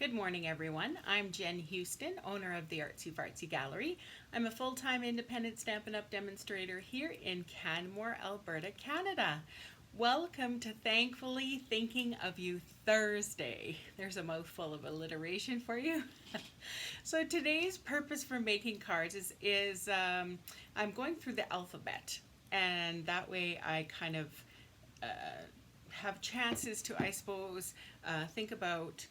Good morning, everyone. I'm Jen Houston, owner of the Artsy Fartsy Gallery. I'm a full-time independent Stampin' Up! Demonstrator here in Canmore, Alberta, Canada. Welcome to Thankfully Thinking of You Thursday. There's a mouthful of alliteration for you. So today's purpose for making cards is I'm going through the alphabet, and that way I kind of have chances to, I suppose, think about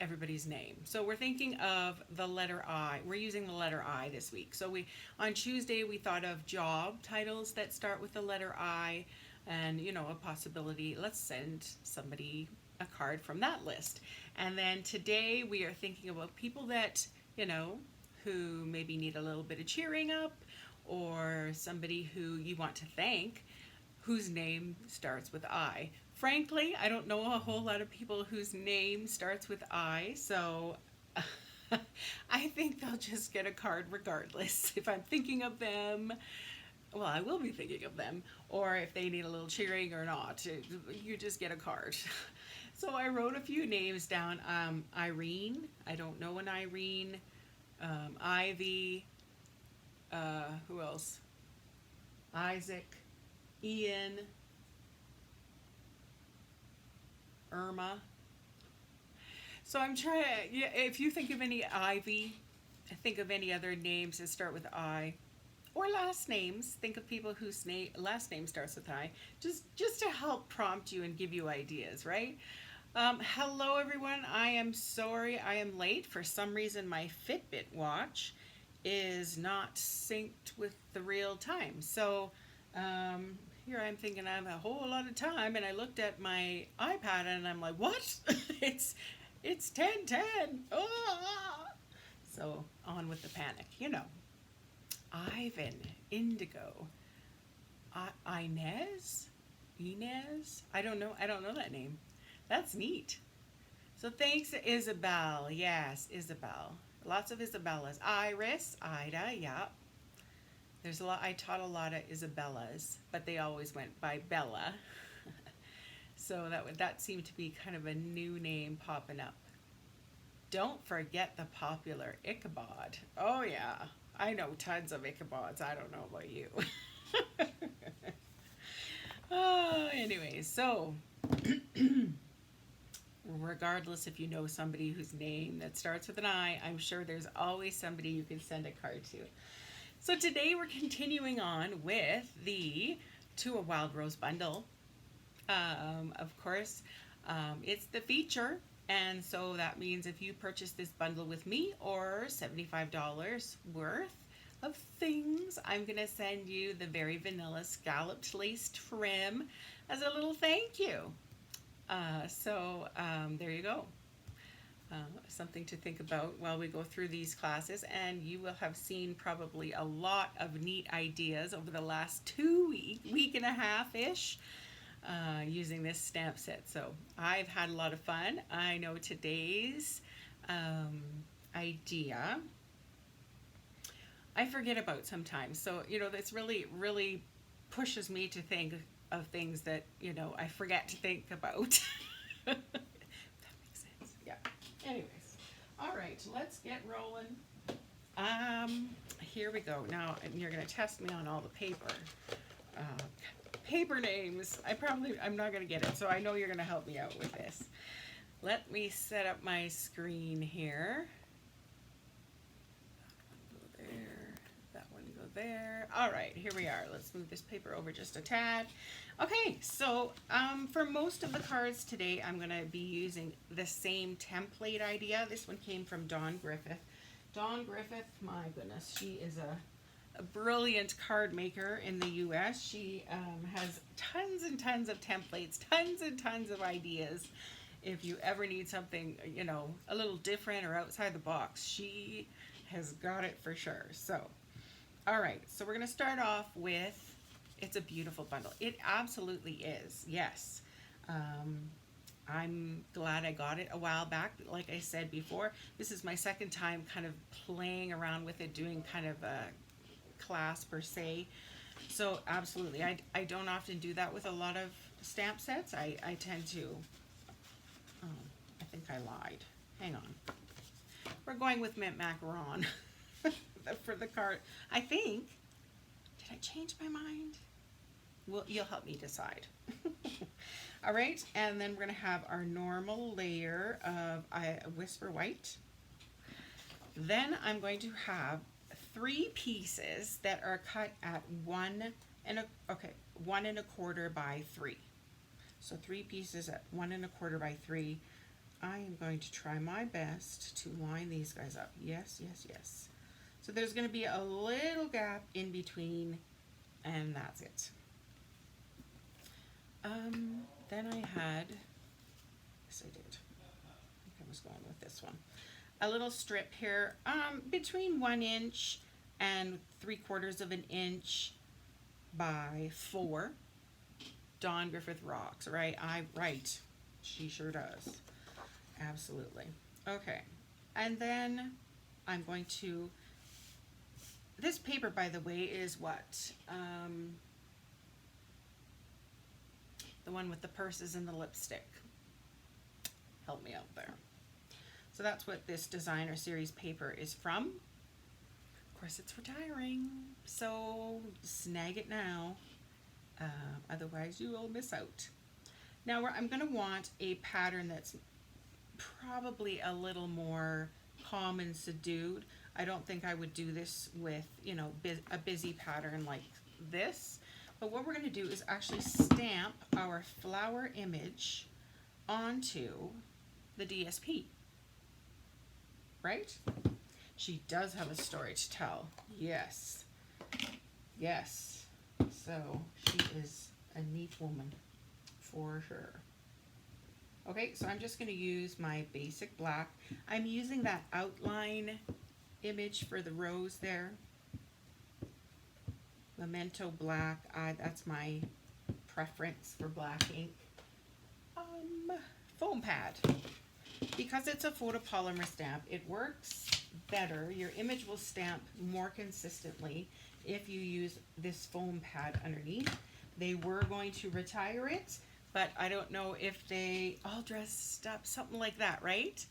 everybody's name. So we're thinking of the letter I. We're using the letter I this week. So on Tuesday we thought of job titles that start with the letter I, and a possibility, let's send somebody a card from that list. And then today we are thinking about people that, who maybe need a little bit of cheering up, or somebody who you want to thank whose name starts with I. Frankly, I don't know a whole lot of people whose name starts with I, so I think they'll just get a card regardless. If I'm thinking of them, well, I will be thinking of them, or if they need a little cheering or not, you just get a card. So I wrote a few names down. Irene, I don't know an Irene. Ivy, who else? Isaac, Ian, Irma. So I'm trying, yeah, if you think of any Ivy, think of any other names that start with I, or last names. Think of people whose last name starts with I, just to help prompt you and give you ideas, right? Hello everyone, I am sorry I am late. For some reason my Fitbit watch is not synced with the real time. So here I'm thinking I have a whole lot of time, and I looked at my iPad and I'm like, what? it's 10:10. Oh! So on with the panic, Ivan, Indigo, Inez, I don't know that name. That's neat. So thanks, Isabel. Yes, Isabel. Lots of Isabellas. Iris, Ida, yeah. There's a lot. I taught a lot of Isabellas, but they always went by Bella. So that seemed to be kind of a new name popping up. Don't forget the popular Ichabod. Oh yeah, I know tons of Ichabods. I don't know about you. Oh, anyways, so regardless if you know somebody whose name that starts with an I, I'm sure there's always somebody you can send a card to. So today we're continuing on with the To a Wild Rose bundle. Of course, it's the feature, and so that means if you purchase this bundle with me, or $75 worth of things, I'm going to send you the very vanilla scalloped lace trim as a little thank you. So there you go. Something to think about while we go through these classes, and you will have seen probably a lot of neat ideas over the last week and a half-ish using this stamp set. So I've had a lot of fun. I know today's idea I forget about sometimes, so this really pushes me to think of things that I forget to think about. If that makes sense. Yeah. Anyways, all right, let's get rolling. Here we go. Now you're gonna test me on all the paper. Paper names. I'm not gonna get it, so I know you're gonna help me out with this. Let me set up my screen here. That one go there. All right, here we are. Let's move this paper over just a tad. Okay, so for most of the cards today, I'm going to be using the same template idea. This one came from Dawn Griffith. Dawn Griffith, my goodness, she is a brilliant card maker in the US. She has tons and tons of templates, tons and tons of ideas. If you ever need something, a little different or outside the box, she has got it for sure. So, all right, so we're going to start off with, it's a beautiful bundle. It absolutely is, yes. I'm glad I got it a while back. Like I said before, this is my second time kind of playing around with it, doing kind of a class per se. So absolutely, I don't often do that with a lot of stamp sets. I tend to, I think I lied. Hang on. We're going with mint macaron for the card. I think. Did I change my mind? Well, you'll help me decide. All right, and then we're going to have our normal layer of Whisper White. Then I'm going to have 3 pieces that are cut at 1 1¼ by 3. So 3 pieces at 1¼ by 3. I am going to try my best to line these guys up. Yes, yes, yes. So there's going to be a little gap in between, and that's it. Then I had, yes I did, I think I was going with this one. A little strip here, between 1 inch and 3/4 inch by 4. Dawn Griffith rocks, right? Right, she sure does. Absolutely. Okay, and then I'm going to, this paper, by the way, is what? The one with the purses and the lipstick. Help me out there. So that's what this designer series paper is from. Of course, it's retiring, so snag it now. Otherwise, you will miss out. Now, I'm going to want a pattern that's probably a little more calm and subdued. I don't think I would do this with, you know, a busy pattern like this. But what we're going to do is actually stamp our flower image onto the DSP. Right? She does have a story to tell. Yes. Yes. So she is a neat woman for sure. Okay, so I'm just going to use my basic black. I'm using that outline image for the rose there. Memento black. That's my preference for black ink. Foam pad. Because it's a photopolymer stamp, it works better. Your image will stamp more consistently if you use this foam pad underneath. They were going to retire it, but I don't know if they all dressed up, something like that, right?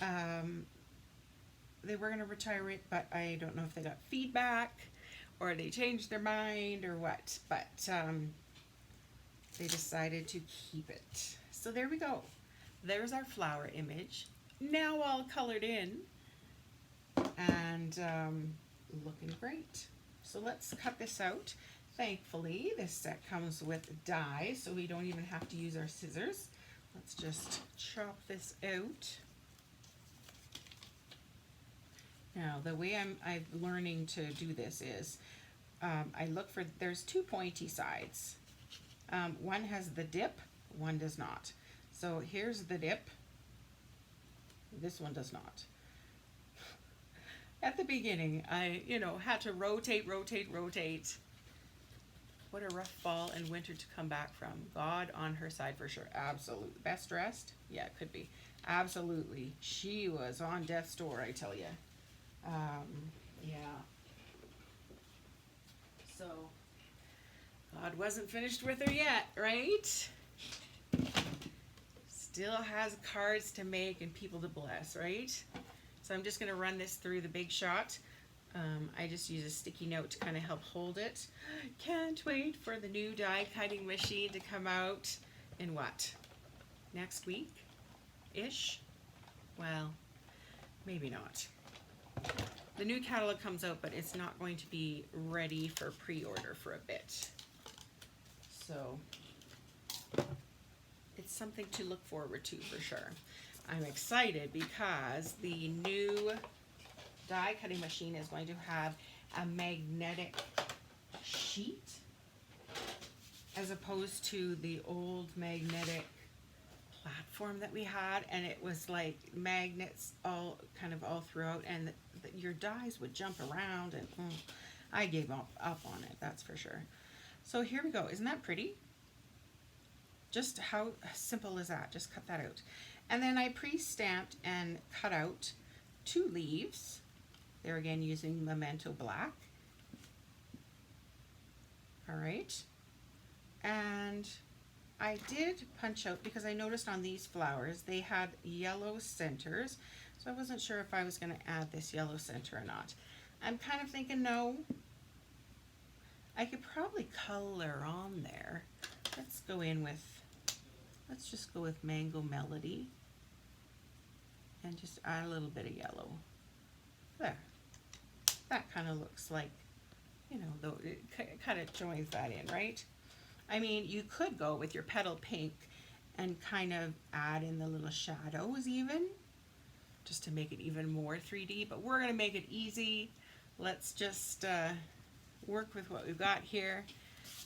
They were going to retire it, but I don't know if they got feedback or they changed their mind or what, but they decided to keep it. So there we go. There's our flower image, now all colored in and looking great. So let's cut this out. Thankfully, this set comes with dies, so we don't even have to use our scissors. Let's just chop this out. Now, the way I'm learning to do this is I look for, there's 2 pointy sides. One has the dip, one does not. So here's the dip. This one does not. At the beginning, I, had to rotate. What a rough fall and winter to come back from. God on her side for sure. Absolutely. Best dressed? Yeah, it could be. Absolutely. She was on death's door, I tell you. Yeah. So, God wasn't finished with her yet, right? Still has cards to make and people to bless, right? So I'm just going to run this through the Big Shot. I just use a sticky note to kind of help hold it. Can't wait for the new die cutting machine to come out in what? Next week-ish? Well, maybe not. The new catalog comes out, but it's not going to be ready for pre-order for a bit. So it's something to look forward to for sure. I'm excited because the new die cutting machine is going to have a magnetic sheet as opposed to the old magnetic platform that we had, and it was like magnets all throughout, and your dies would jump around, and I gave up on it, that's for sure. So here we go. Isn't that pretty? Just how simple is that? Just cut that out. And then I pre-stamped and cut out 2 leaves. There again using Memento Black. All right. And I did punch out because I noticed on these flowers they had yellow centers, so I wasn't sure if I was going to add this yellow center or not. I'm kind of thinking no. I could probably color on there. Let's just go with Mango Melody and just add a little bit of yellow. There. That kind of looks like, you know, though it kind of joins that in, right? I mean, you could go with your petal pink and kind of add in the little shadows even, just to make it even more 3D, but we're going to make it easy. Let's just work with what we've got here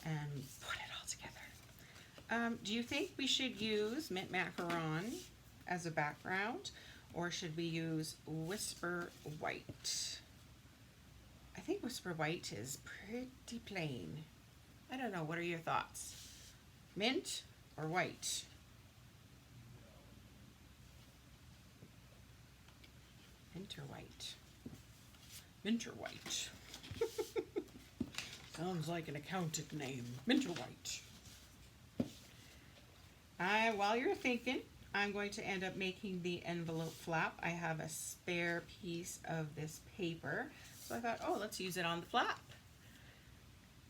and put it all together. Do you think we should use Mint Macaron as a background, or should we use Whisper White? I think Whisper White is pretty plain. I don't know, what are your thoughts? Mint or white? Mint or white? Mint or white? Sounds like an accountant name. Mint or white? While you're thinking, I'm going to end up making the envelope flap. I have a spare piece of this paper, so I thought, oh, let's use it on the flap.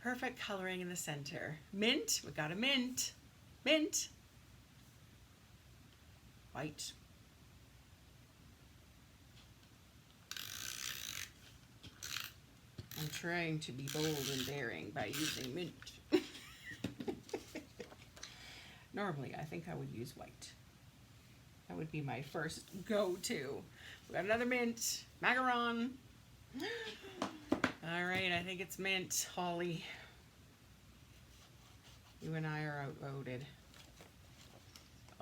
Perfect coloring in the center. Mint, we got a mint. Mint. White. I'm trying to be bold and daring by using mint. Normally, I think I would use white. That would be my first go-to. We got another mint. Macaron. All right, I think it's mint, Holly. You and I are outvoted.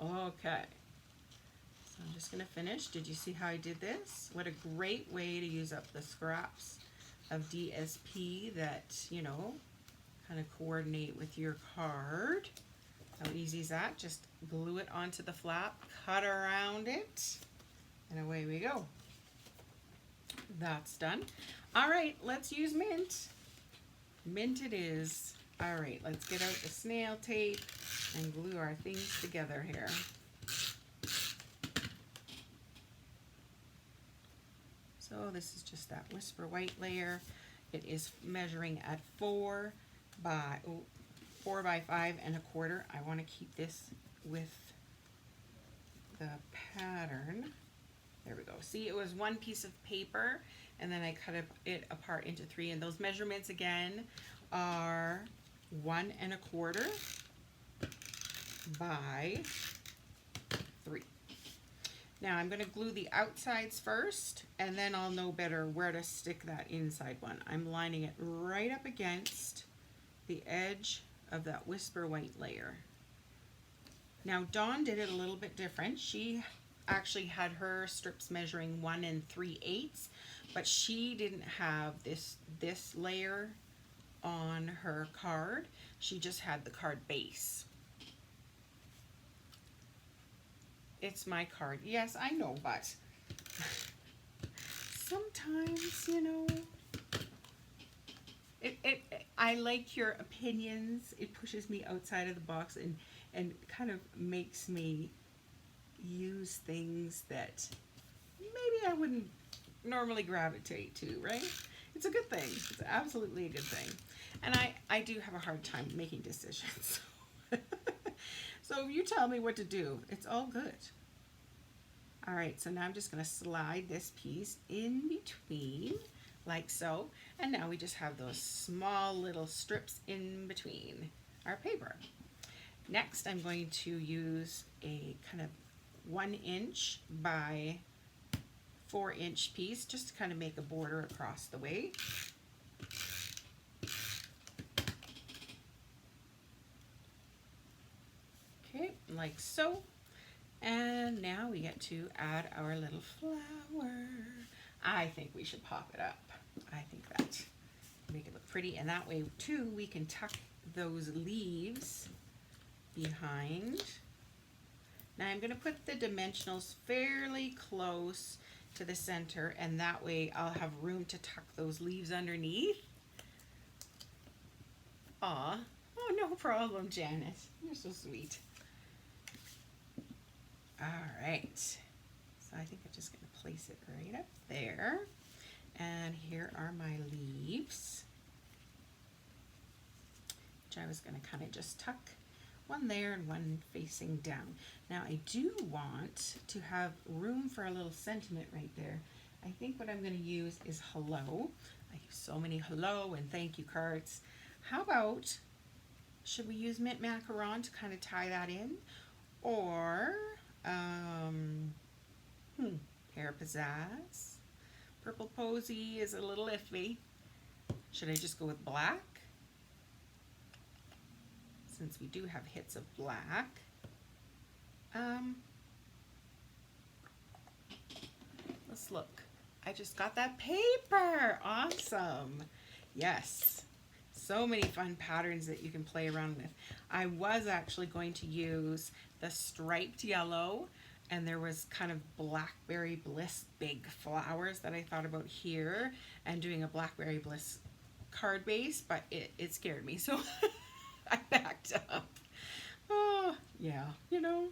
Okay. So I'm just going to finish. Did you see how I did this? What a great way to use up the scraps of DSP that, you know, kind of coordinate with your card. How easy is that? Just glue it onto the flap, cut around it, and away we go. That's done. All right, let's use mint. Mint it is. All right, let's get out the snail tape and glue our things together here. So this is just that Whisper White layer. It is measuring at 4 by 5 1/4. I want to keep this with the pattern. There we go. See, it was one piece of paper, and then I cut it apart into 3, and those measurements again are 1 1/4 by 3. Now I'm going to glue the outsides first, and then I'll know better where to stick that inside one. I'm lining it right up against the edge of that Whisper White layer. Now Dawn did it a little bit different. She actually had her strips measuring 1 3/8, but she didn't have this layer on her card. She just had the card base. It's my card. Yes, I know, but sometimes, you know, I like your opinions. It pushes me outside of the box and kind of makes me use things that maybe I wouldn't normally gravitate to, right? It's a good thing. It's absolutely a good thing. And I do have a hard time making decisions. So if you tell me what to do, it's all good. All right, so now I'm just going to slide this piece in between like so. And now we just have those small little strips in between our paper. Next, I'm going to use a kind of 1 inch by 4 inch piece just to kind of make a border across the way. Okay, like so. And now we get to add our little flower. I think we should pop it up. I think that make it look pretty, and that way too we can tuck those leaves behind. Now I'm going to put the dimensionals fairly close to the center, and that way I'll have room to tuck those leaves underneath. Aw, oh no, No problem, Janet. You're so sweet. All right. So I think I'm just going to place it right up there. And here are my leaves, which I was going to kind of just tuck one there and one facing down. Now I do want to have room for a little sentiment right there. I think what I'm going to use is hello. I use so many hello and thank you cards. How about, should we use mint macaron to kind of tie that in? Or pear pizzazz. Purple posy is a little iffy. Should I just go with black? Since we do have hits of black. Let's look. I just got that paper. Awesome. Yes. So many fun patterns that you can play around with. I was actually going to use the striped yellow, and there was kind of blackberry bliss big flowers that I thought about here, and doing a blackberry bliss card base, but it scared me, so I backed up. Oh, yeah, you know,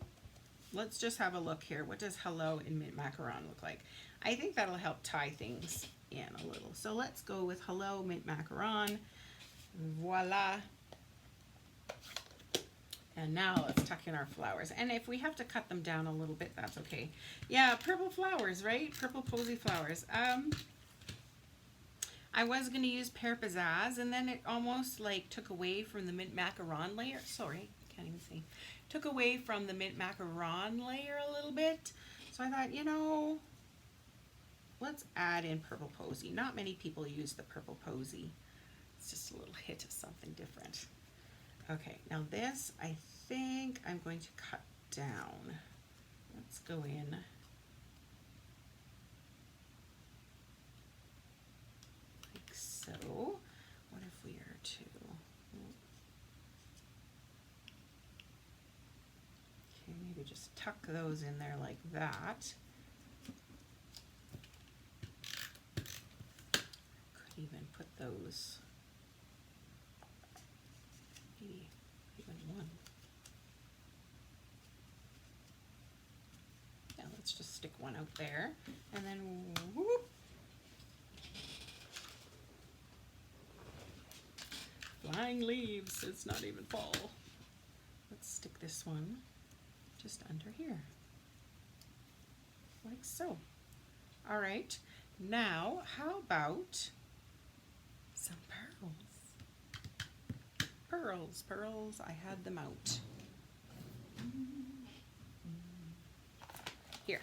let's just have a look here. What does hello in mint macaron look like? I think that'll help tie things in a little. So let's go with hello mint macaron. Voila. And now let's tuck in our flowers. And if we have to cut them down a little bit, that's okay. Yeah, purple flowers, right? Purple posy flowers. I was going to use pear pizzazz, and then it almost like took away from the mint macaron layer. Sorry, can't even see. Took away from the mint macaron layer a little bit. So I thought, you know, let's add in purple posy. Not many people use the purple posy. It's just a little hit of something different. Okay, now this I think I'm going to cut down. Let's go in. Like so. What if we are to... Okay, maybe just tuck those in there like that. Could even put those... maybe even one. Yeah, let's just stick one out there, and then whoop. Flying leaves, it's not even fall. Let's stick this one just under here, like so. All right, now how about some pearls? Pearls, I had them out. Here,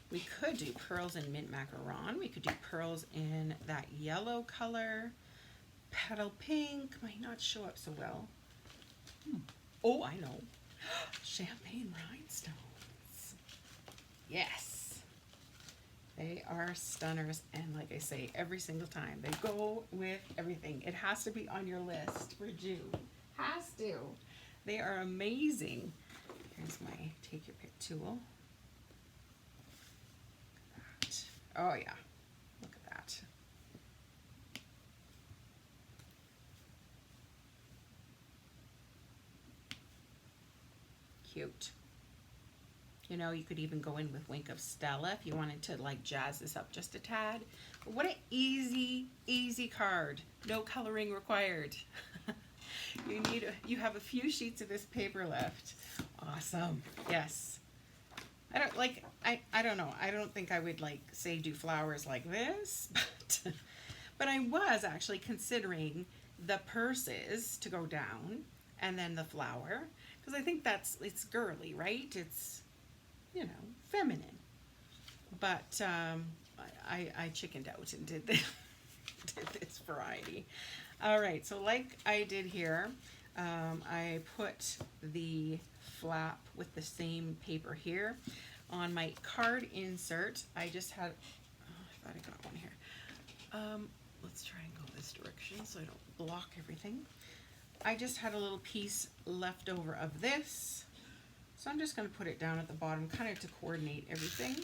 we could do pearls in mint macaron. We could do pearls in that yellow color. Petal pink might not show up so well. Oh, I know. Champagne rhinestones. Yes. They are stunners, and like I say, every single time, they go with everything. It has to be on your list for June. Has to. They are amazing. Here's my take your pick tool. Look at that. Oh yeah, look at that. Cute. You know, you could even go in with Wink of Stella if you wanted to like jazz this up just a tad. But what an easy, easy card. No coloring required. You have a few sheets of this paper left. Awesome. Yes. I don't know. I don't think I would like say do flowers like this, but I was actually considering the purses to go down and then the flower, because I think it's girly, right? It's, you know, feminine. But I chickened out and did this variety. All right, so like I did here, I put the flap with the same paper here. On my card insert, I just had, I thought I got one here. Let's try and go this direction so I don't block everything. I just had a little piece left over of this. So I'm just going to put it down at the bottom, kind of to coordinate everything.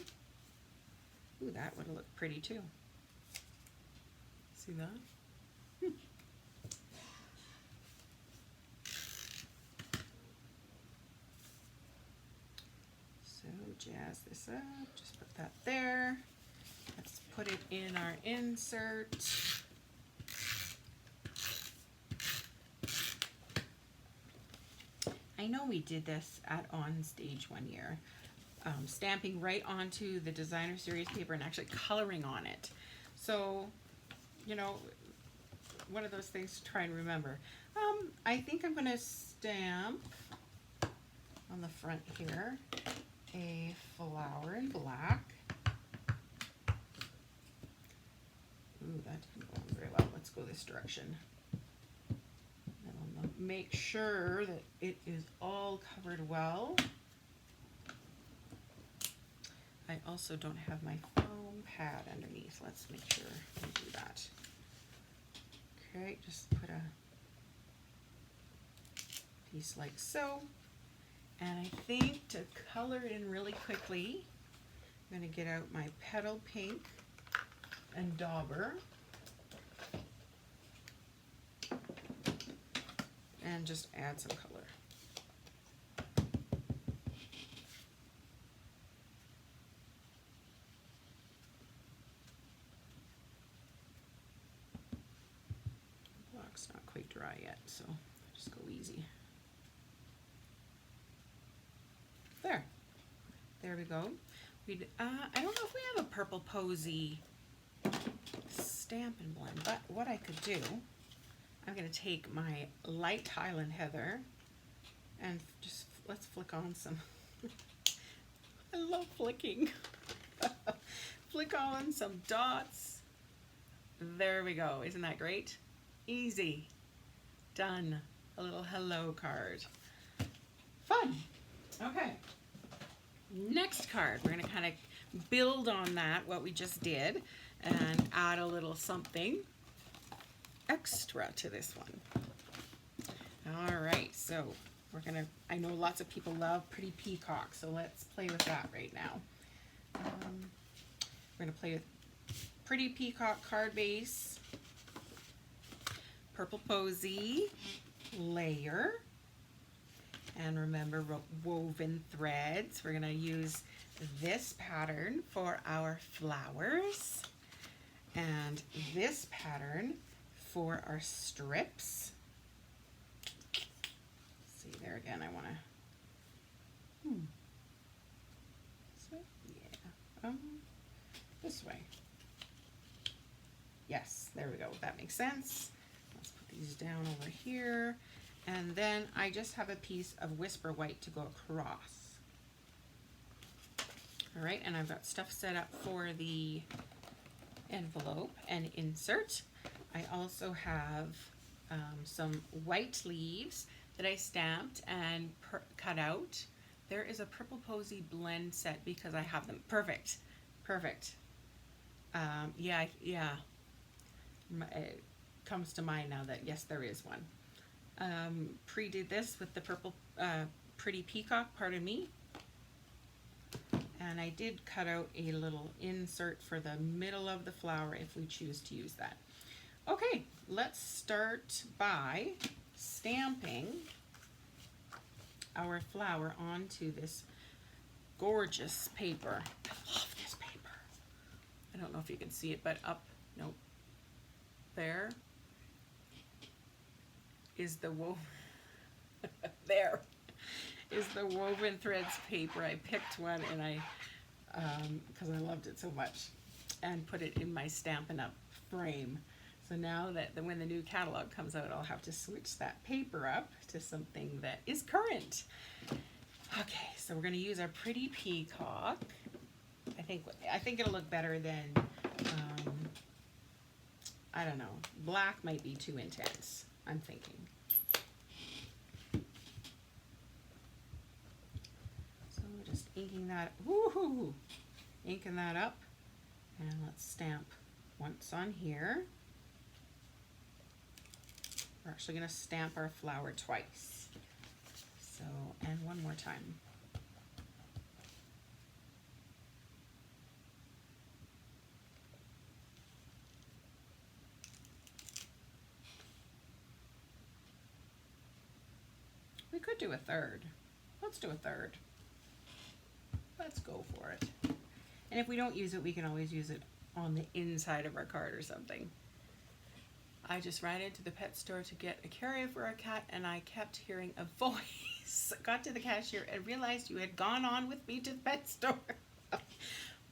Ooh, that would look pretty too. See that? jazz this up, just put that there. Let's put it in our insert. I know we did this at On Stage one year, stamping right onto the designer series paper and actually coloring on it. So, you know, one of those things to try and remember. I think I'm going to stamp on the front here a flower in black. Ooh, that didn't go on very well. Let's go this direction. And I'll make sure that it is all covered well. I also don't have my foam pad underneath. Let's make sure we do that. Okay, just put a piece like so. And I think to color in really quickly, I'm going to get out my petal pink and dauber and just add some color. Block's not quite dry yet, so just go easy. There we go. I don't know if we have a purple posy Stampin' Blend, but what I could do, I'm going to take my light Highland Heather and just let's flick on some. I love flicking. Flick on some dots. There we go. Isn't that great? Easy. Done. A little hello card. Fun. Okay. Next card, we're going to kind of build on that, what we just did, and add a little something extra to this one. All right, so we're going to, I know lots of people love Pretty Peacock, so let's play with that right now. We're going to play with Pretty Peacock card base, Purple Posy, layer, and remember woven threads. We're going to use this pattern for our flowers and this pattern for our strips. See there again, I want to, so yeah, this way. Yes, there we go, that makes sense. Let's put these down over here. And then I just have a piece of Whisper White to go across. All right, and I've got stuff set up for the envelope and insert. I also have some white leaves that I stamped and cut out. There is a Purple Posy blend set because I have them. Perfect, perfect. Yeah, it comes to mind now that yes, there is one. Pre-did this with the purple Pretty Peacock, pardon me. And I did cut out a little insert for the middle of the flower if we choose to use that. Okay, let's start by stamping our flower onto this gorgeous paper. I love this paper. I don't know if you can see it, but up, nope, there is the there is the Woven Threads paper. I picked one and I, because I loved it so much, and put it in my Stampin' Up frame. So now that when the new catalog comes out, I'll have to switch that paper up to something that is current. Okay, so we're going to use our Pretty Peacock. I think it'll look better than, I don't know, black might be too intense, I'm thinking. So we're just inking that, woohoo, inking that up, and let's stamp once on here. We're actually going to stamp our flower twice. So, and one more time. We could do a third. Let's do a third. let's go for it. And if we don't use it, we can always use it on the inside of our card or something. I just ran into the pet store to get a carrier for our cat, and I kept hearing a voice. Got to the cashier and realized you had gone on with me to the pet store.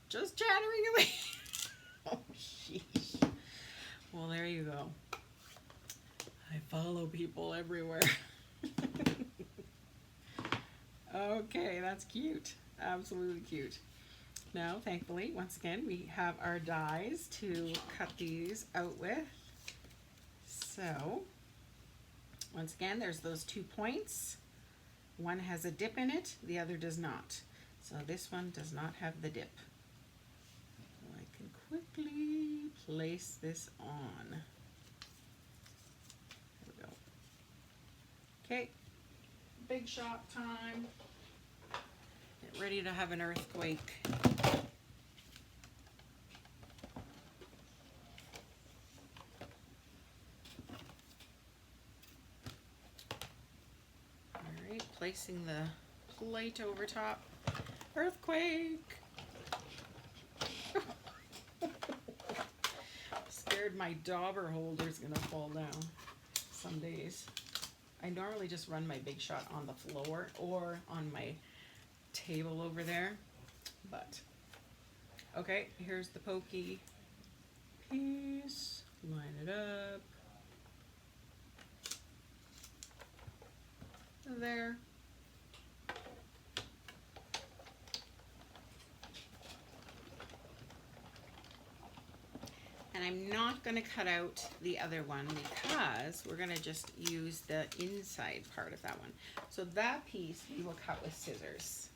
Just chattering away. Oh, sheesh. Well, there you go. I follow people everywhere. Okay, that's cute. Absolutely cute. Now, thankfully, once again, we have our dies to cut these out with. So, once again, there's those 2 points. One has a dip in it, the other does not. So this one does not have the dip. So I can quickly place this on. There we go. Okay, big shot time. Get ready to have an earthquake. Placing the plate over top. Earthquake! Scared my dauber holder's gonna fall down some days. I normally just run my big shot on the floor or on my table over there, but okay, here's the pokey piece. Line it up. There. And I'm not going to cut out the other one because we're going to just use the inside part of that one. So that piece we will cut with scissors.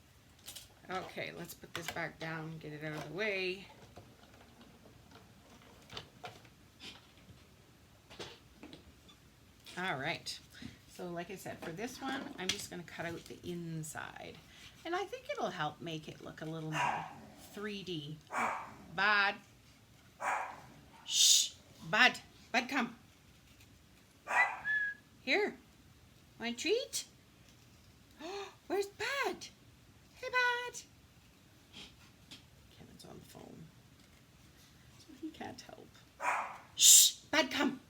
Okay, let's put this back down, get it out of the way. All right. So like I said, for this one, I'm just going to cut out the inside. And I think it'll help make it look a little more 3D. Bud. Shh. Bud. Bud, come. Here. Want a treat? Where's Bud? Hey, Bud. Kevin's on the phone, so he can't help. Shh. Bud, come.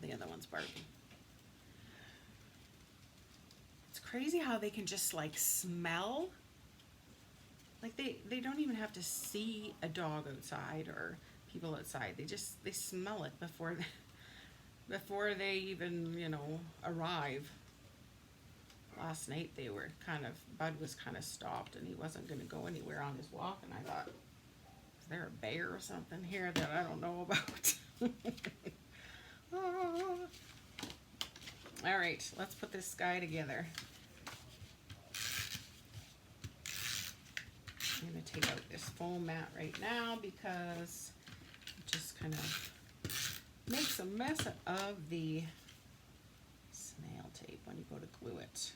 The other one's barking. It's crazy how they can just like smell. Like they don't even have to see a dog outside or people outside. They smell it before they even, you know, arrive. Last night Bud was kind of stopped and he wasn't going to go anywhere on his walk, and I thought, is there a bear or something here that I don't know about? All right, let's put this guy together. I'm going to take out this foam mat right now because it just kind of makes a mess of the snail tape when you go to glue it.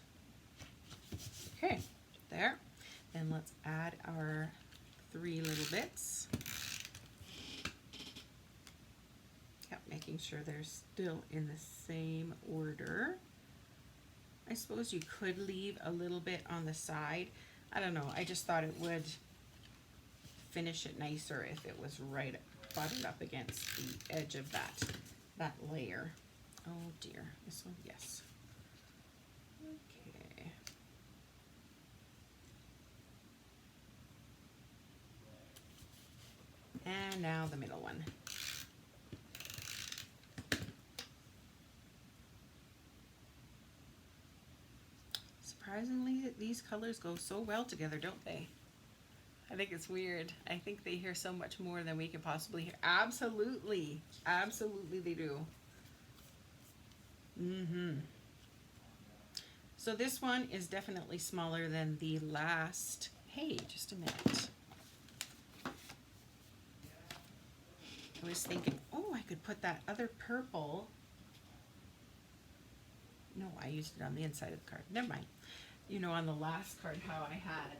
Okay, there. Then let's add our 3 little bits. Making sure they're still in the same order. I suppose you could leave a little bit on the side. I don't know, I just thought it would finish it nicer if it was right buttoned up against the edge of that layer. Oh dear, this one, yes. Okay. And now the middle one. Surprisingly, these colors go so well together, don't they? I think it's weird. I think they hear so much more than we could possibly hear. Absolutely. Absolutely they do. So this one is definitely smaller than the last. Hey, just a minute. I was thinking, oh, I could put that other purple. No, I used it on the inside of the card. Never mind. You know, on the last card, how I had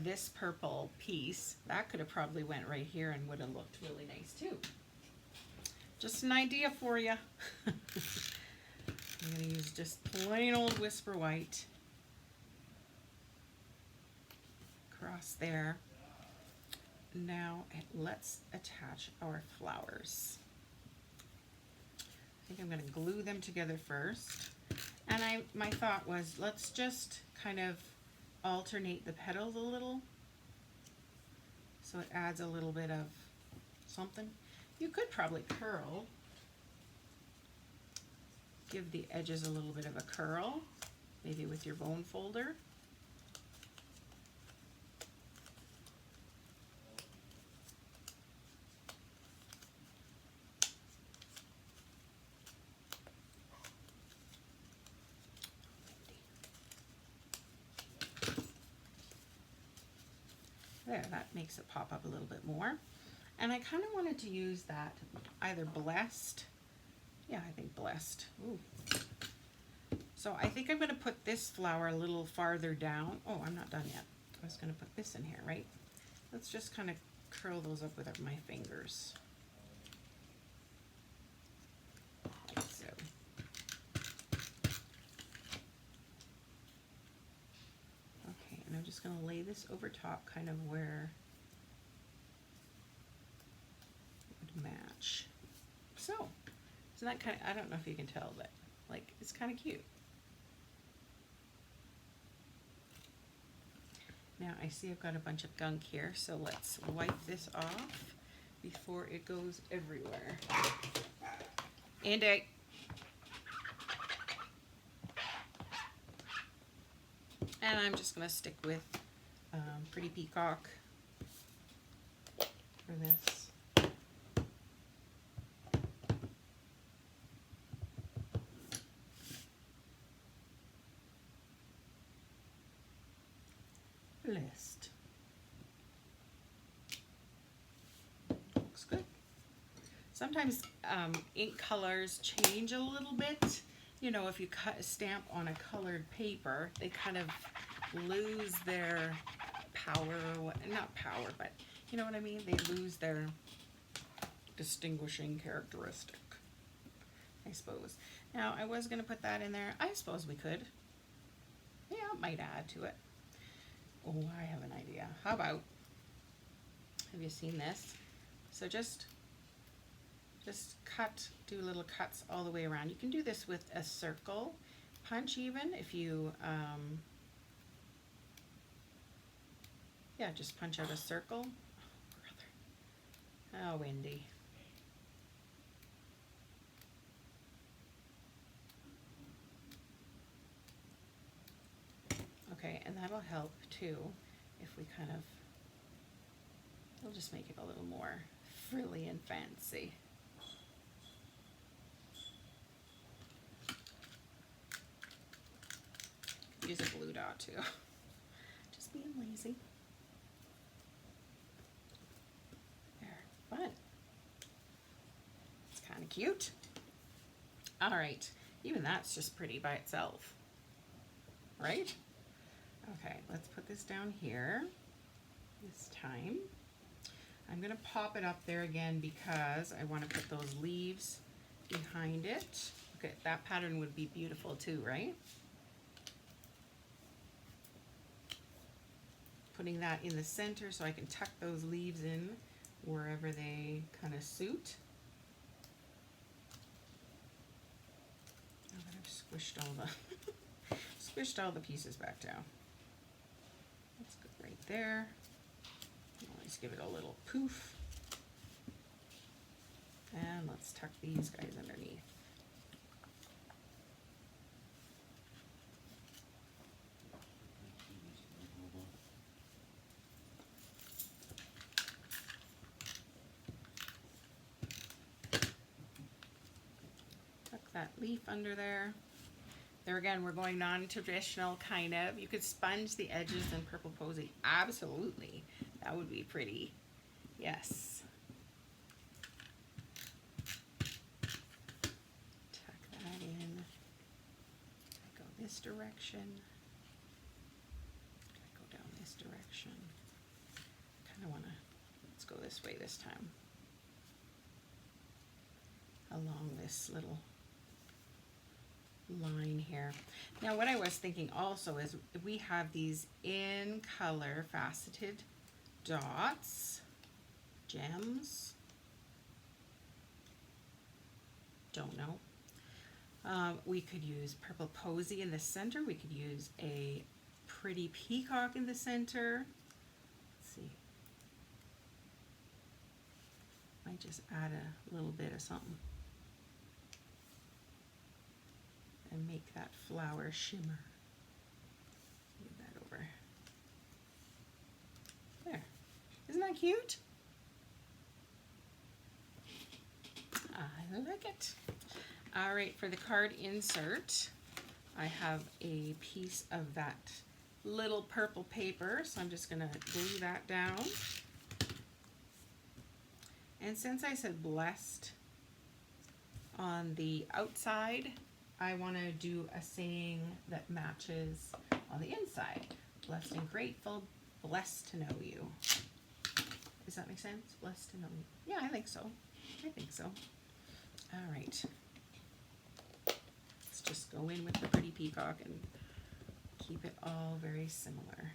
this purple piece, that could have probably went right here and would have looked really nice too. Just an idea for you. I'm going to use just plain old Whisper White. across there. Now let's attach our flowers. I think I'm going to glue them together first. And my thought was, let's just kind of alternate the petals a little, so it adds a little bit of something. You could probably curl, give the edges a little bit of a curl, maybe with your bone folder. There, that makes it pop up a little bit more. And I kind of wanted to use that either blessed. Yeah, I think blessed. Ooh. So I think I'm going to put this flower a little farther down. Oh, I'm not done yet. I was going to put this in here, right? Let's just kind of curl those up with my fingers. Like so. Okay, and I'm just going to lay this over top kind of where it would match. So, isn't that kind of, I don't know if you can tell, but like, it's kind of cute. Now I see I've got a bunch of gunk here, so let's wipe this off before it goes everywhere. And I'm just going to stick with Pretty Peacock for this. List. Looks good. Sometimes ink colors change a little bit. You know, if you stamp on a colored paper, they kind of lose their power, not power, but you know what I mean? They lose their distinguishing characteristic, I suppose. Now, I was going to put that in there. I suppose we could. Yeah, it might add to it. Oh, I have an idea. How about, have you seen this? So just cut, do little cuts all the way around. You can do this with a circle punch even if you, yeah, just punch out a circle. Oh, brother. Oh, Wendy. Okay, and that'll help too if we kind of, we'll just make it a little more frilly and fancy. Use a blue dot too. Just being lazy. There, fun. It's kind of cute. All right, even that's just pretty by itself, right? Okay, let's put this down here this time. I'm going to pop it up there again because I want to put those leaves behind it. Okay, that pattern would be beautiful too, right? Putting that in the center so I can tuck those leaves in wherever they kind of suit. Now that I've squished all the pieces back down. That's good right there. Let's give it a little poof. And let's tuck these guys underneath. Tuck that leaf under there. There again, we're going non-traditional kind of. You could sponge the edges in Purple Posy. Absolutely. That would be pretty. Yes. Tuck that in. I go this direction. I go down this direction. Kind of want to, let's go this way this time. Along this little line here. Now what I was thinking also is we have these in color faceted dots, gems, don't know. We could use purple posy in the center. We could use a pretty peacock in the center. Let's see. Might just add a little bit of something and make that flower shimmer. Move that over. There. Isn't that cute? I like it. All right, for the card insert, I have a piece of that little purple paper, so I'm just gonna glue that down. And since I said blessed on the outside, I want to do a saying that matches on the inside. Blessed and grateful, blessed to know you. Does that make sense? Blessed to know you. Yeah, I think so. I think so. All right. Let's just go in with the pretty peacock and keep it all very similar.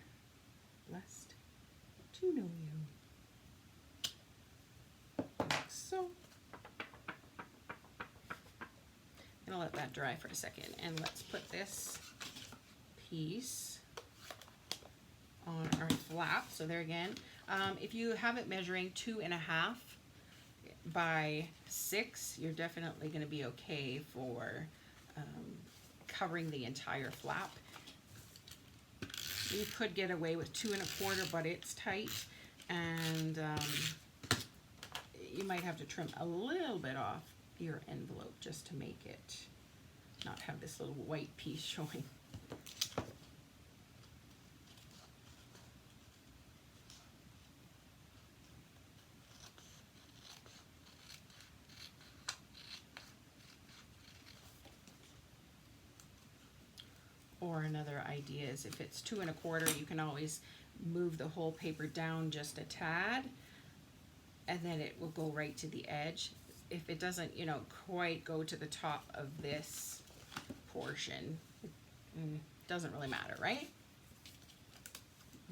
Blessed to know you. Like so. I'm gonna let that dry for a second, and let's put this piece on our flap. So there again, if you have it measuring 2.5 by 6, you're definitely going to be okay for covering the entire flap. You could get away with 2 1/4, but it's tight, and you might have to trim a little bit off your envelope just to make it not have this little white piece showing. Or another idea is if it's 2 1/4, you can always move the whole paper down just a tad, and then it will go right to the edge. If it doesn't, you know, quite go to the top of this portion, it doesn't really matter, right?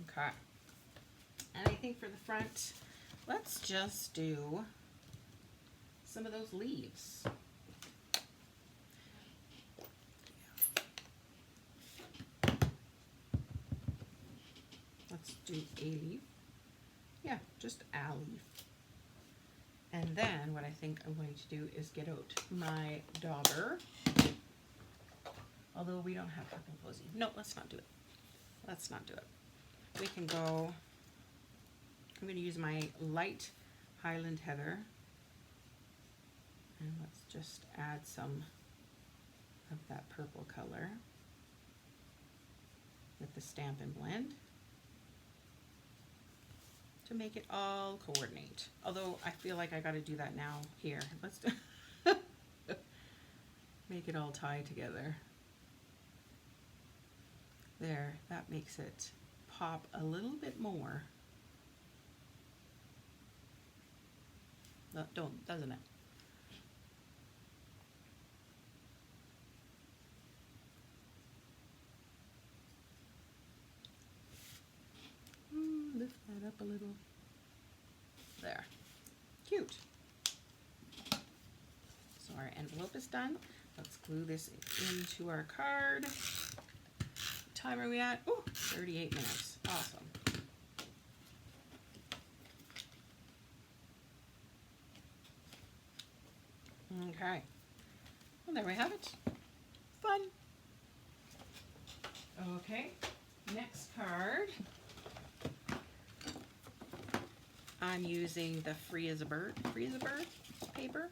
Okay. And I think for the front, let's just do some of those leaves. Let's do a leaf. Yeah, just a leaf. And then what I think I'm going to do is get out my dauber. Although we don't have purple posy. No, let's not do it. Let's not do it. We can go, I'm going to use my light Highland Heather. And let's just add some of that purple color with the Stampin' Blend to make it all coordinate. Although I feel like I got to do that now here. Let's do make it all tie together. There, that makes it pop a little bit more. Doesn't it? Lift that up a little. There. Cute. So our envelope is done. Let's glue this into our card. What time are we at? Oh, 38 minutes. Awesome. Okay. Well, there we have it. Fun. Okay. Next card. I'm using the Free as a Bird paper.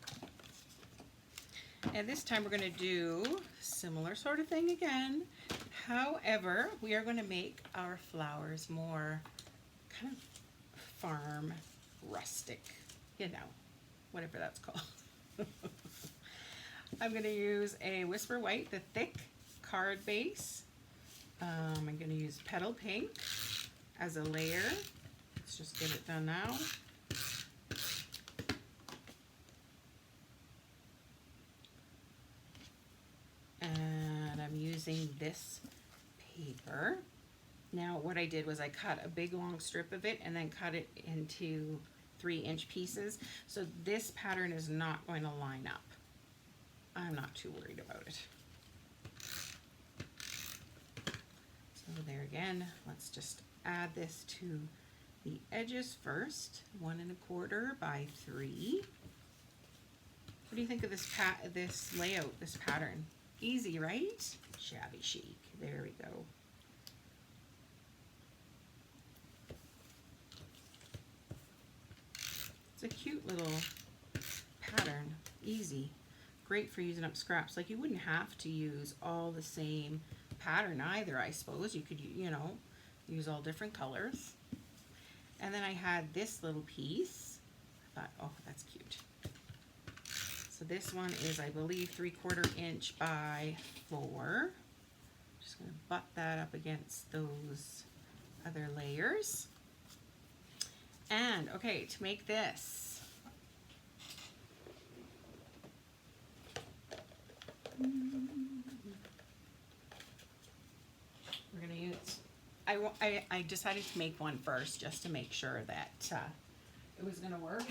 And this time we're going to do similar sort of thing again. However, we are going to make our flowers more kind of farm rustic, you know, whatever that's called. I'm going to use a Whisper White, the thick card base. I'm going to use Petal Pink as a layer. Let's just get it done now. And using this paper. Now what I did was I cut a big long strip of it and then cut it into 3-inch pieces. So this pattern is not going to line up. I'm not too worried about it. So there again, let's just add this to the edges first. 1 1/4 by 3. What do you think of this this layout, this pattern? Easy, right? Shabby chic. There we go. It's a cute little pattern. Easy. Great for using up scraps. Like, you wouldn't have to use all the same pattern either, I suppose. You could, you know, use all different colors. And then I had this little piece. I thought, oh, that's cute. So this one is, I believe, 3/4 inch by 4. Just going to butt that up against those other layers. And, okay, to make this, we're going to use, I decided to make one first just to make sure that it was going to work.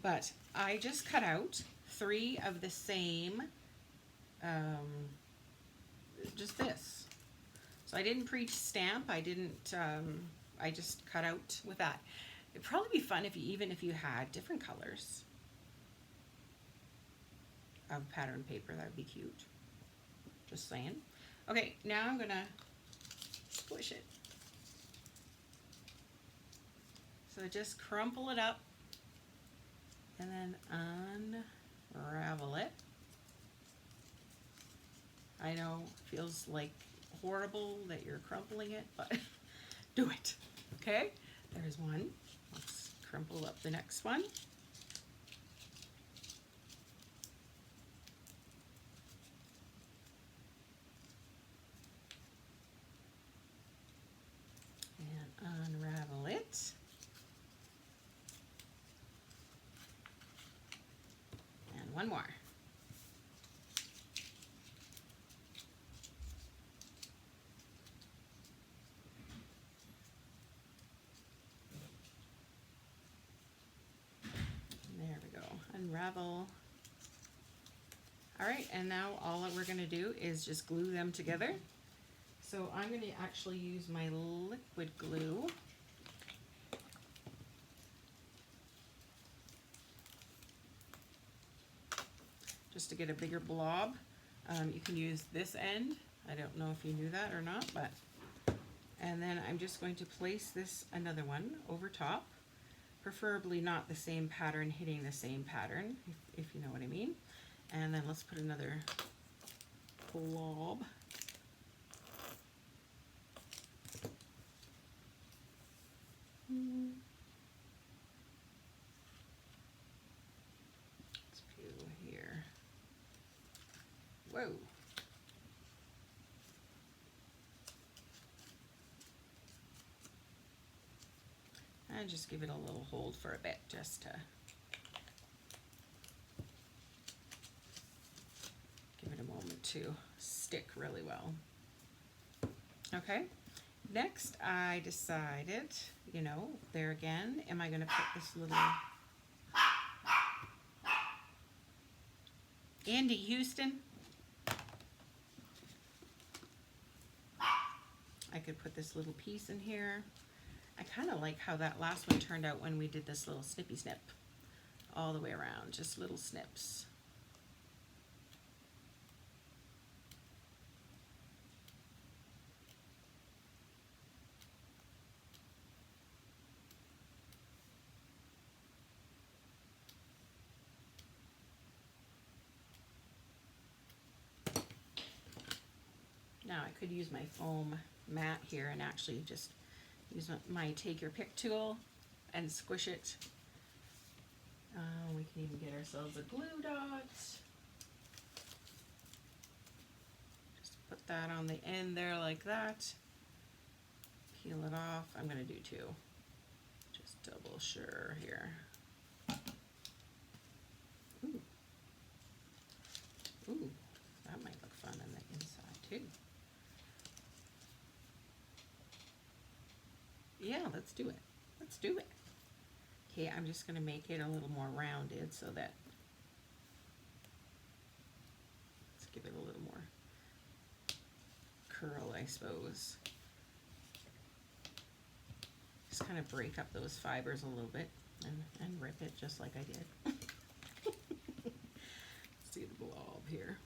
But I just cut out 3 of the same, just this. So I didn't pre-stamp, I didn't, I just cut out with that. It'd probably be fun if you, even if you had different colors of pattern paper, that would be cute. Just saying. Okay, now I'm gonna squish it. So just crumple it up and then unravel it. I know it feels like horrible that you're crumpling it, but do it. Okay, there's one. Let's crumple up the next one. And unravel it. And one more. Unravel. All right, and now all that we're going to do is just glue them together. So I'm going to actually use my liquid glue. Just to get a bigger blob. You can use this end. I don't know if you knew that or not, but. And then I'm just going to place this, another one, over top. Preferably not the same pattern hitting the same pattern, if you know what I mean. And then let's put another blob. Let's go here. Whoa. And just give it a little hold for a bit, just to give it a moment to stick really well. Okay, next I decided, you know, there again, am I going to put this little Andy Houston? I could put this little piece in here. I kind of like how that last one turned out when we did this little snippy snip all the way around, just little snips. Now I could use my foam mat here and actually just use my take your pick tool and squish it. We can even get ourselves a glue dot. Just put that on the end there like that. Peel it off. I'm going to do 2. Just double sure here. Ooh. Ooh, that might look fun in Yeah, let's do it. Let's do it. Okay, I'm just going to make it a little more rounded so that, let's give it a little more curl, I suppose. Just kind of break up those fibers a little bit and rip it just like I did. Let's see the blob here.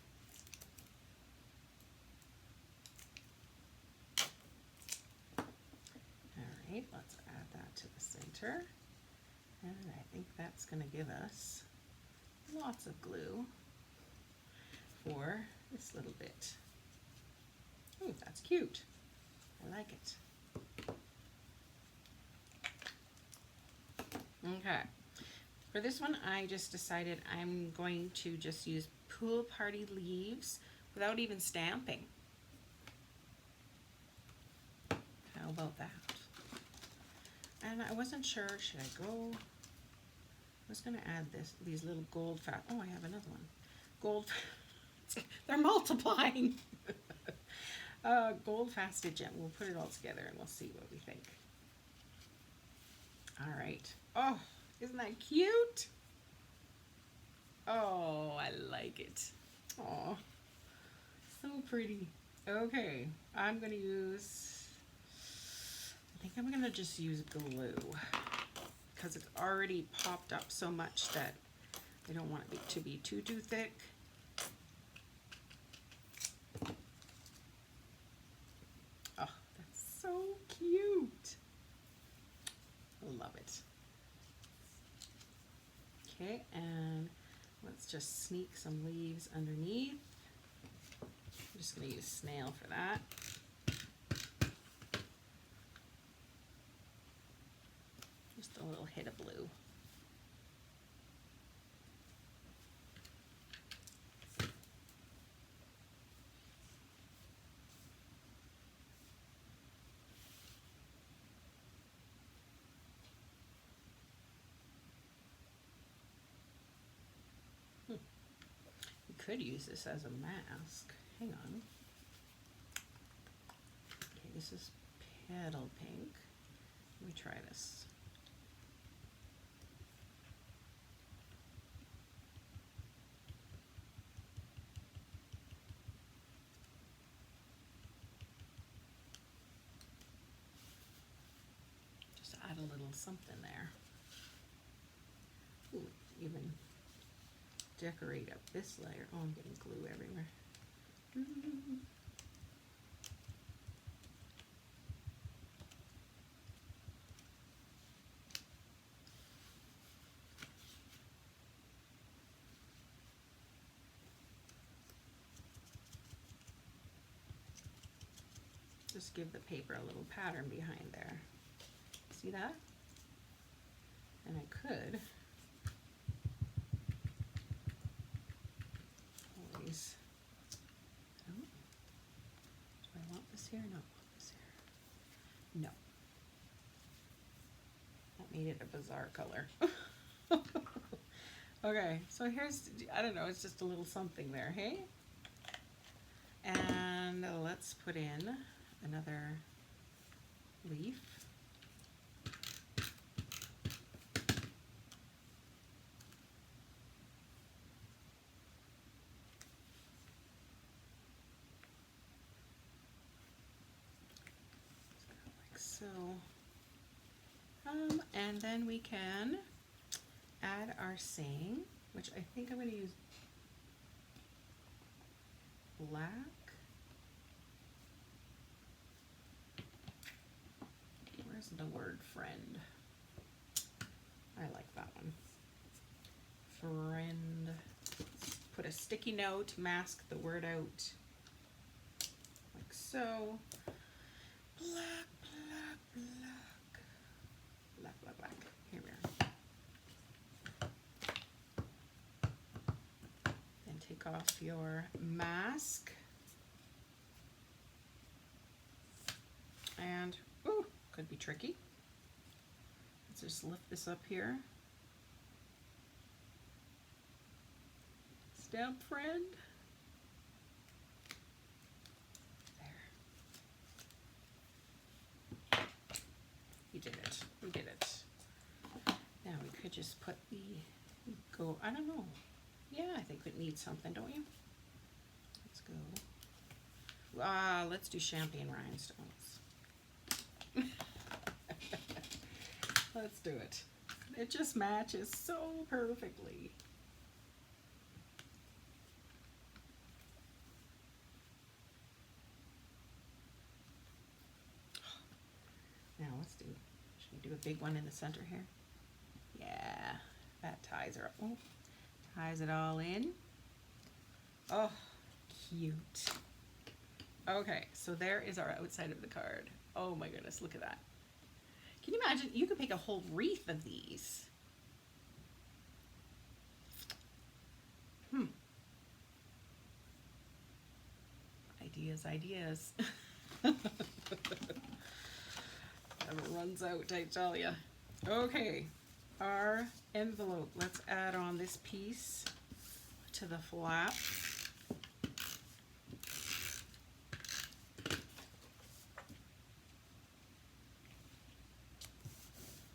All right, let's add that to the center. And I think that's going to give us lots of glue for this little bit. Oh, that's cute. I like it. Okay. For this one, I just decided I'm going to just use pool party leaves without even stamping. How about that? And I wasn't sure, should I go? I was going to add these little gold oh, I have another one. Gold, they're multiplying. Gold fasted gem. We'll put it all together and we'll see what we think. All right. Oh, isn't that cute? Oh, I like it. Oh, so pretty. Okay, I'm going to use, I think I'm going to just use glue because it's already popped up so much that I don't want it to be too thick. Oh, that's so cute. I love it. Okay, and let's just sneak some leaves underneath. I'm just going to use snail for that. Just a little hit of blue. Could use this as a mask. Hang on. Okay, this is petal pink. Let me try this. Just add a little something there. Ooh, even decorate up this layer. Oh, I'm getting glue everywhere. Just give the paper a little pattern behind there. See that? And I could always, oh, do I want this here? No, I want this here. No. That made it a bizarre color. Okay, so here's, I don't know, it's just a little something there, hey? And let's put in another leaf. Like so. And then we can add our saying, which I think I'm going to use black. Where's the word friend? I like that one. Friend. Let's put a sticky note, mask the word out. Like so. Black, black, black. Black, black, black. Here we are. Then take off your mask. And, ooh, could be tricky. Let's just lift this up here. Stamp friend. There. just put the, I don't know. Yeah, I think it needs something, don't you? Let's go. Let's do champagne rhinestones. Let's do it. It just matches so perfectly. Now let's do, should we do a big one in the center here? Yeah, that ties her up. Oh, ties it all in. Oh, cute. Okay, so there is our outside of the card. Oh my goodness, look at that. Can you imagine? You could make a whole wreath of these. Ideas. Never runs out, I tell ya. Okay, our envelope. Let's add on this piece to the flap.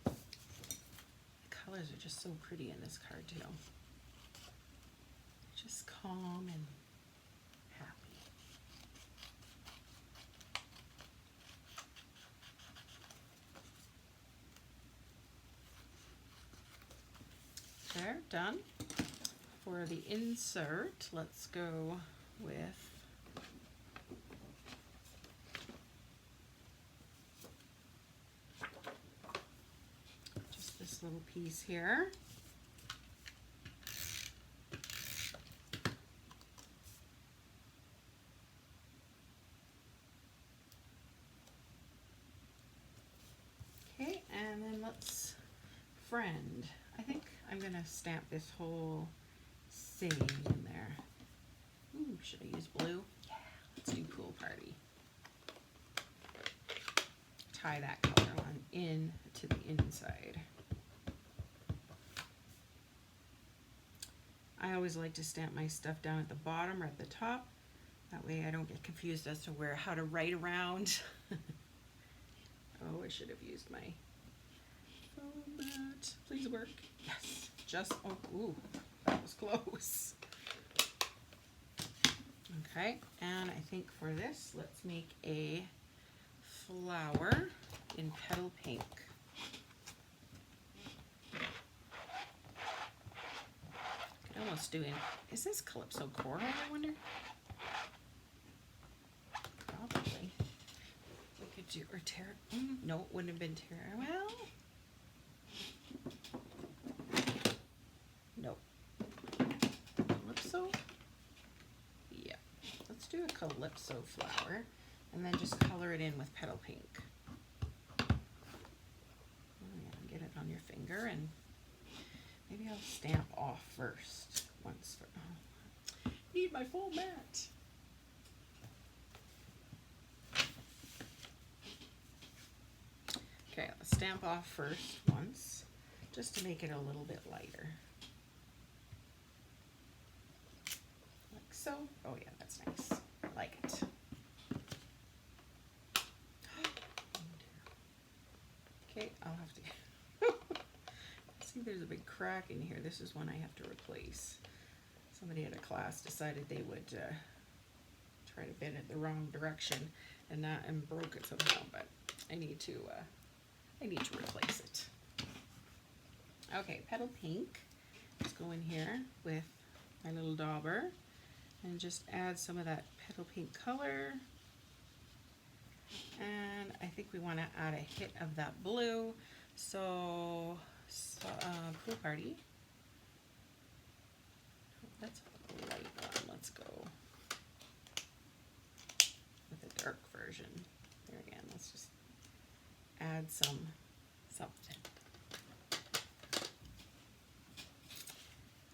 The colors are just so pretty in this card too. Just calm and happy. There, done. For the insert, let's go with just this little piece here. Okay, and then let's friend. I think I'm gonna stamp this whole saying in there. Ooh, should I use blue? Yeah, let's do pool party. Tie that color on in to the inside. I always like to stamp my stuff down at the bottom or at the top. That way I don't get confused as to how to write around. Oh, I should have used my foam mat. Please work. Yes. Just, oh, ooh, that was close. Okay, and I think for this, let's make a flower in petal pink. Could almost do it. Is this Calypso coral, I wonder? Probably. We could do, or terra, no, it wouldn't have been terra, well. Nope. Calypso? Yeah. Let's do a Calypso flower and then just color it in with petal pink. Get it on your finger and maybe I'll stamp off first. Once for, oh, need my full mat. Okay, let's stamp off first once, just to make it a little bit lighter. Like so. Oh yeah, that's nice. I like it. Okay, I'll have to see there's a big crack in here. This is one I have to replace. Somebody at a class decided they would try to bend it the wrong direction and broke it somehow, but I need to replace it. Okay, petal pink. Let's go in here with my little dauber and just add some of that petal pink color. And I think we want to add a hit of that blue. So pool party. That's a light one. Let's go with a dark version. There again, let's just add something.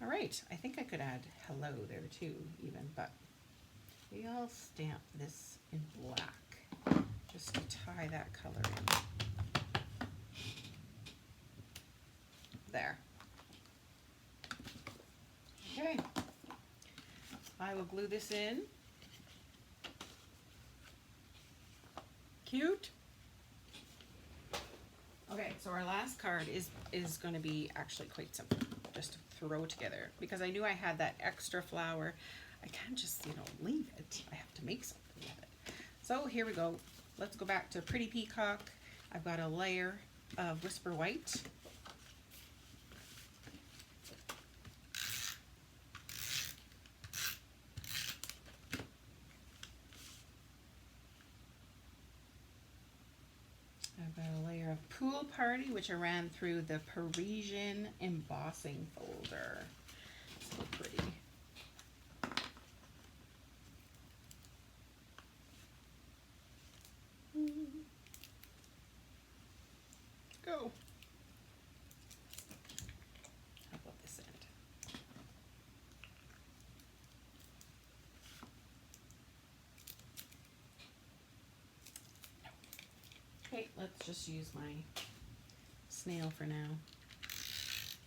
All right, I think I could add hello there too, even, but maybe I'll stamp this in black just to tie that color in. There. Okay, I will glue this in. Cute. Okay, so our last card is going to be actually quite simple, just to throw together, because I knew I had that extra flower. I can't just, leave it. I have to make something with it. So here we go. Let's go back to Pretty Peacock. I've got a layer of Whisper White. I've got a layer of Pool Party, which I ran through the Parisian embossing folder. So pretty. Go. How about this end? Okay, let's just use my snail for now.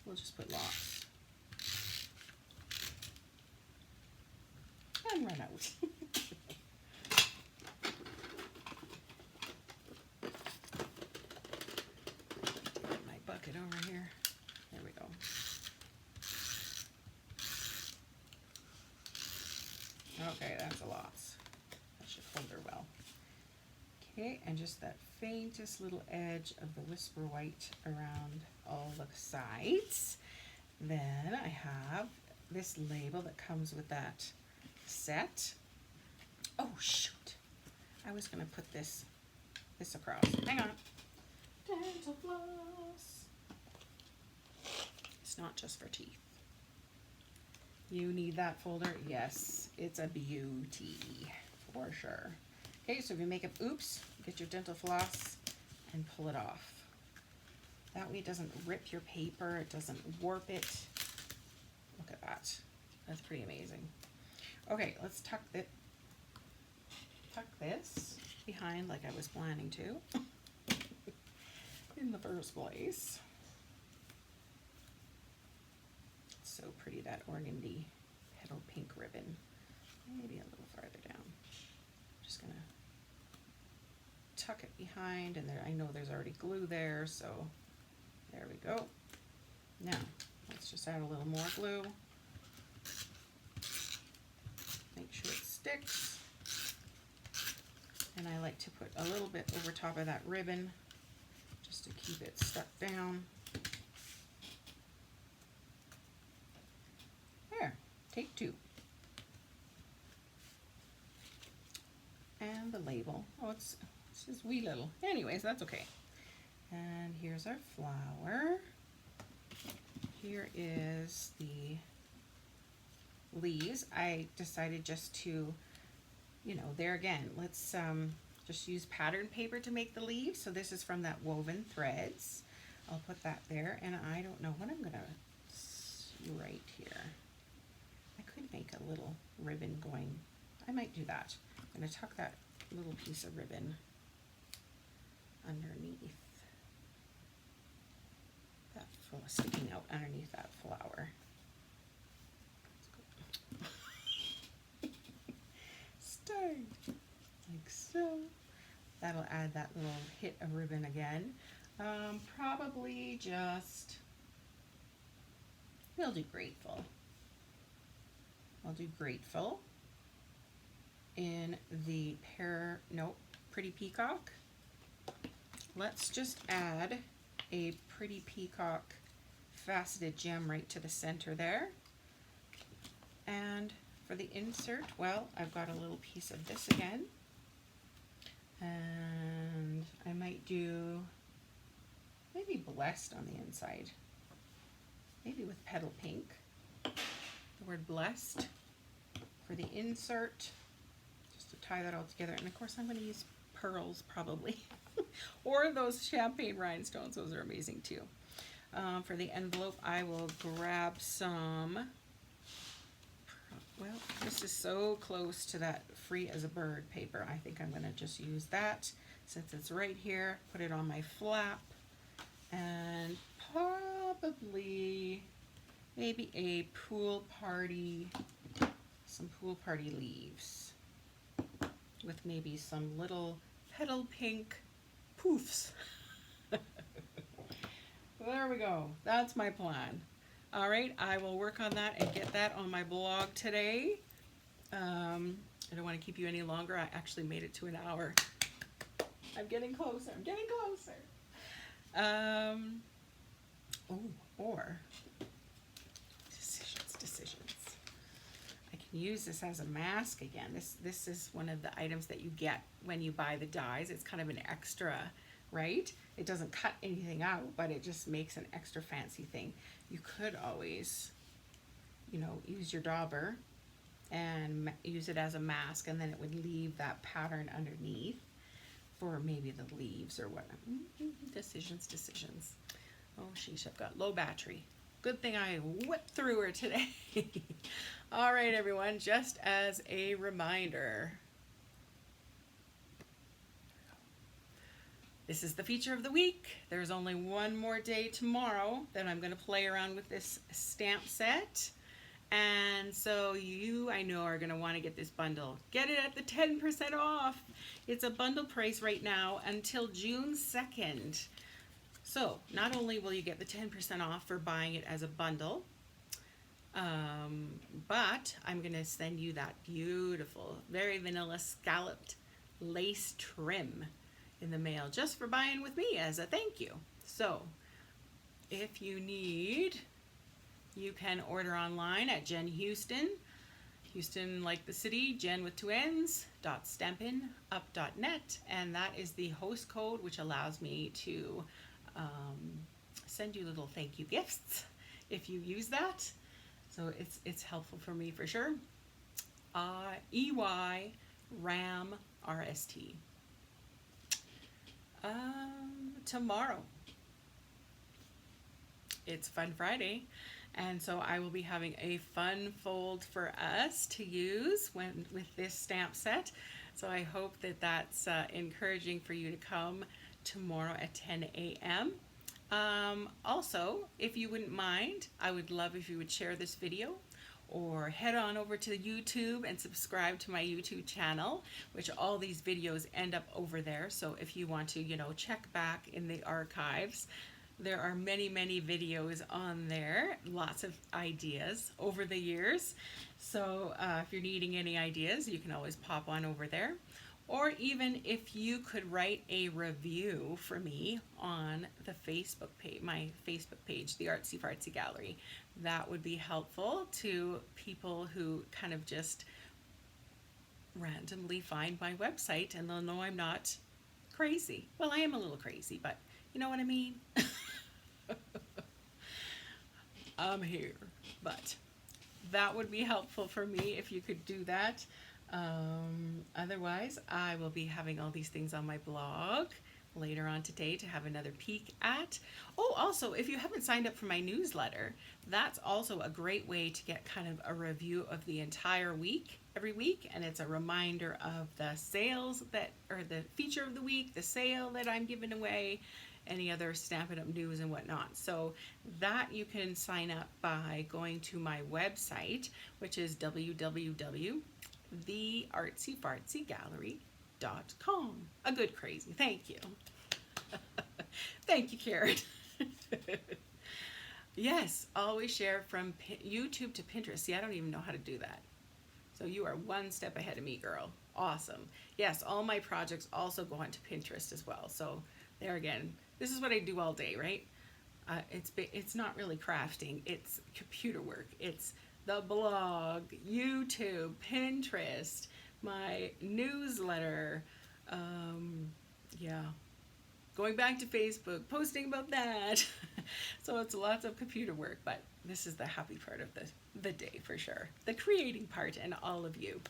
We'll just put lots. And run out. Put my bucket over here. There we go. Okay, that's a lot. That should hold her well. Okay, and just that faintest little edge of the Whisper White around all the sides. Then I have this label that comes with that set. Oh shoot! I was gonna put this across. Hang on. Dental floss. It's not just for teeth. You need that folder? Yes, it's a beauty for sure. Okay, so if you make an oops, get your dental floss and pull it off. That way it doesn't rip your paper, it doesn't warp it. Look at that. That's pretty amazing. Okay, let's tuck this behind like I was planning to in the first place. It's so pretty, that organdy petal pink ribbon. Maybe a little farther down. Just gonna tuck it behind, and there, I know there's already glue there, so there we go. Now, let's just add a little more glue. Make sure it sticks. And I like to put a little bit over top of that ribbon just to keep it stuck down. There, take two. And the label. Oh, it's just wee little. Anyways, that's okay. And here's our flower. Here is the leaves. I decided just to, there again, let's just use pattern paper to make the leaves. So this is from that Woven Threads. I'll put that there, and I don't know what I'm gonna write here. I could make a little ribbon going. I might do that. I'm gonna tuck that little piece of ribbon underneath that, sticking out underneath that flower. Stay like so. That'll add that little hit of ribbon again. Probably just, we'll do grateful. I'll do grateful in the Pretty Peacock. Let's just add a Pretty Peacock faceted gem right to the center there. And for the insert, well, I've got a little piece of this again. And I might do maybe Blessed on the inside. Maybe with petal pink. The word Blessed for the insert. Just to tie that all together. And of course I'm going to use pearls probably. Or those champagne rhinestones. Those are amazing too. For the envelope, I will grab some, well, this is so close to that Free as a Bird paper. I think I'm going to just use that since it's right here. Put it on my flap, and probably maybe a pool party, some pool party leaves with maybe some little petal pink poofs. there we go. That's my plan. All right, I will work on that and get that on my blog today. I don't want to keep you any longer. I actually made it to an hour. I'm getting closer. I'm getting closer. Or decisions. I can use this as a mask again. This is one of the items that you get when you buy the dies. It's kind of an extra, right? It doesn't cut anything out, but it just makes an extra fancy thing. You could always, you know, use your dauber and use it as a mask, and then it would leave that pattern underneath for maybe the leaves or whatnot. Decisions. Oh, sheesh, I've got low battery. Good thing I whipped through her today. All right, everyone, just as a reminder, this is the feature of the week. There's only one more day tomorrow that I'm going to play around with this stamp set. And so you, I know, are going to want to get this bundle. Get it at the 10% off. It's a bundle price right now until June 2nd. So not only will you get the 10% off for buying it as a bundle, but I'm going to send you that beautiful, very vanilla scalloped lace trim in the mail just for buying with me as a thank you. So if you need, you can order online at Jen Houston, Houston like the city, Jen with 2 N's, .stampinup.net, and that is the host code, which allows me to send you little thank you gifts if you use that. So it's helpful for me for sure. EYRAMRST. Tomorrow, it's Fun Friday. And so I will be having a fun fold for us to use with this stamp set. So I hope that that's encouraging for you to come tomorrow at 10 a.m. Also, if you wouldn't mind, I would love if you would share this video or head on over to YouTube and subscribe to my YouTube channel, which all these videos end up over there. So if you want to, you know, check back in the archives, there are many, many videos on there, lots of ideas over the years. So if you're needing any ideas, you can always pop on over there. Or even if you could write a review for me on the Facebook page, my Facebook page, the Artsy Fartsy Gallery, that would be helpful to people who kind of just randomly find my website and they'll know I'm not crazy. Well, I am a little crazy, but you know what I mean? I'm here, but that would be helpful for me if you could do that. Otherwise, I will be having all these things on my blog later on today to have another peek at. Oh, also, if you haven't signed up for my newsletter, that's also a great way to get kind of a review of the entire week, every week, and it's a reminder of the sales that, or the feature of the week, the sale that I'm giving away, any other Stampin' Up! News and whatnot. So that you can sign up by going to my website, which is www.theartsyfartsygallery.com. A good crazy. Thank you. Thank you, Karen. Yes, always share from YouTube to Pinterest. See, I don't even know how to do that. So you are one step ahead of me, girl. Awesome. Yes, all my projects also go onto Pinterest as well. So there again, this is what I do all day, right? It's not really crafting. It's computer work. It's the blog, YouTube, Pinterest, my newsletter, yeah, going back to Facebook, posting about that. So it's lots of computer work, but this is the happy part of the day for sure. The creating part and all of you.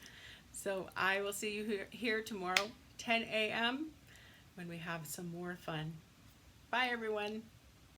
So I will see you here tomorrow, 10 a.m. when we have some more fun. Bye, everyone.